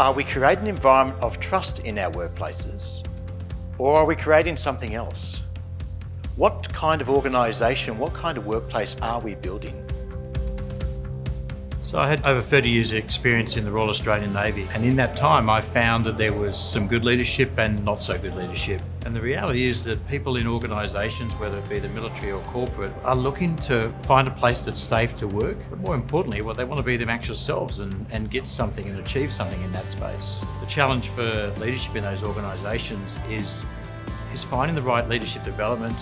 Are we creating an environment of trust in our workplaces, or are we creating something else? What kind of organisation, what kind of workplace are we building? So I had over 30 years of experience in the Royal Australian Navy, and in that time I found that there was some good leadership and not so good leadership. And the reality is that people in organisations, whether it be the military or corporate, are looking to find a place that's safe to work, but more importantly, they want to be them actual selves and get something and achieve something in that space. The challenge for leadership in those organisations is finding the right leadership development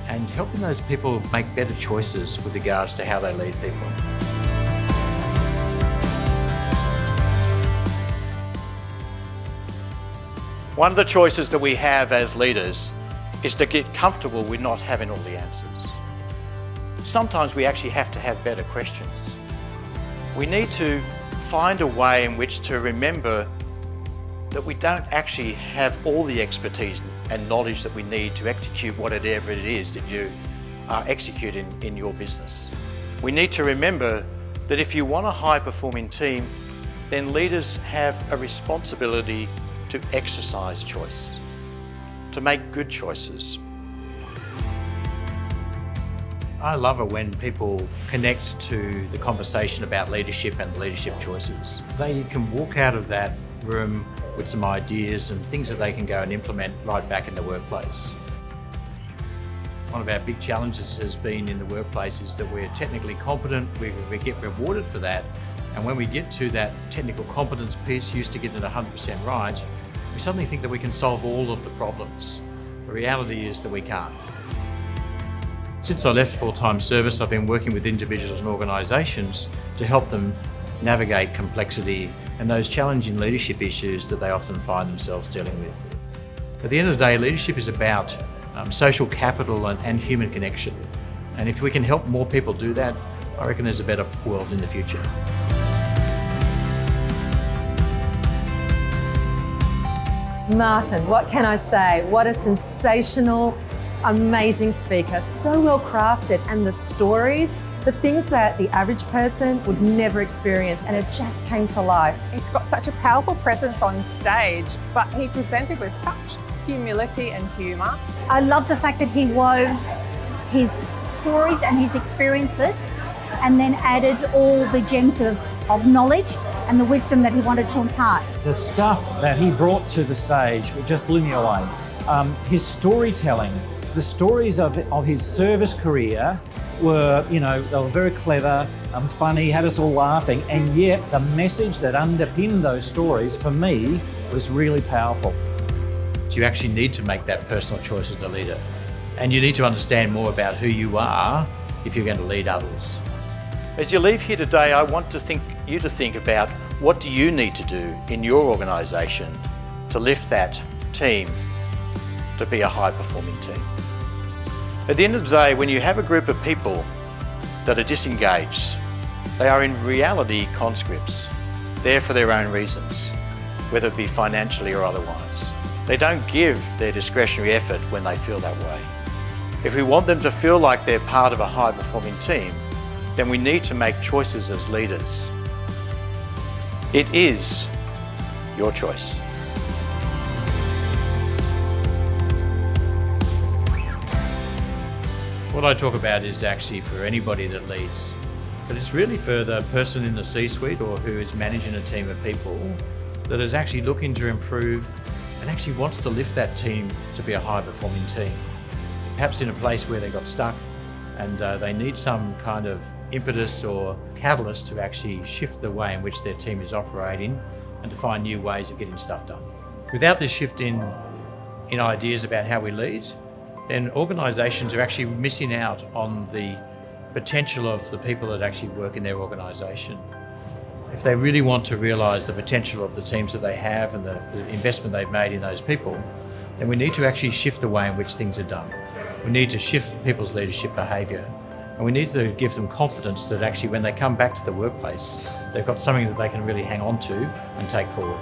and helping those people make better choices with regards to how they lead people. One of the choices that we have as leaders is to get comfortable with not having all the answers. Sometimes we actually have to have better questions. We need to find a way in which to remember that we don't actually have all the expertise and knowledge that we need to execute whatever it is that you are executing in your business. We need to remember that if you want a high-performing team, then leaders have a responsibility to exercise choice, to make good choices. I love it when people connect to the conversation about leadership and leadership choices. They can walk out of that room with some ideas and things that they can go and implement right back in the workplace. One of our big challenges has been in the workplace is that we're technically competent, we get rewarded for that, and when we get to that technical competence piece, used to get it 100% right, we suddenly think that we can solve all of the problems. The reality is that we can't. Since I left full-time service, I've been working with individuals and organisations to help them navigate complexity and those challenging leadership issues that they often find themselves dealing with. At the end of the day, leadership is about social capital and human connection. And if we can help more people do that, I reckon there's a better world in the future. Martin, what can I say? What a sensational, amazing speaker. So well crafted, and the stories, the things that the average person would never experience, and it just came to life. He's got such a powerful presence on stage, but he presented with such humility and humour. I love the fact that he wove his stories and his experiences and then added all the gems of knowledge and the wisdom that he wanted to impart. The stuff that he brought to the stage just blew me away. His storytelling, the stories of his service career were, they were very clever, funny, had us all laughing, and yet the message that underpinned those stories for me was really powerful. You actually need to make that personal choice as a leader, and you need to understand more about who you are if you're going to lead others. As you leave here today, I want you to think about what do you need to do in your organisation to lift that team to be a high-performing team. At the end of the day, when you have a group of people that are disengaged, they are in reality conscripts, there for their own reasons, whether it be financially or otherwise. They don't give their discretionary effort when they feel that way. If we want them to feel like they're part of a high-performing team, then we need to make choices as leaders. It is your choice. What I talk about is actually for anybody that leads, but it's really for the person in the C-suite or who is managing a team of people that is actually looking to improve and actually wants to lift that team to be a high-performing team. Perhaps in a place where they got stuck and they need some kind of impetus or catalyst to actually shift the way in which their team is operating and to find new ways of getting stuff done. Without this shift in ideas about how we lead, then organisations are actually missing out on the potential of the people that actually work in their organisation. If they really want to realise the potential of the teams that they have and the investment they've made in those people, then we need to actually shift the way in which things are done. We need to shift people's leadership behaviour, and we need to give them confidence that actually when they come back to the workplace, they've got something that they can really hang on to and take forward.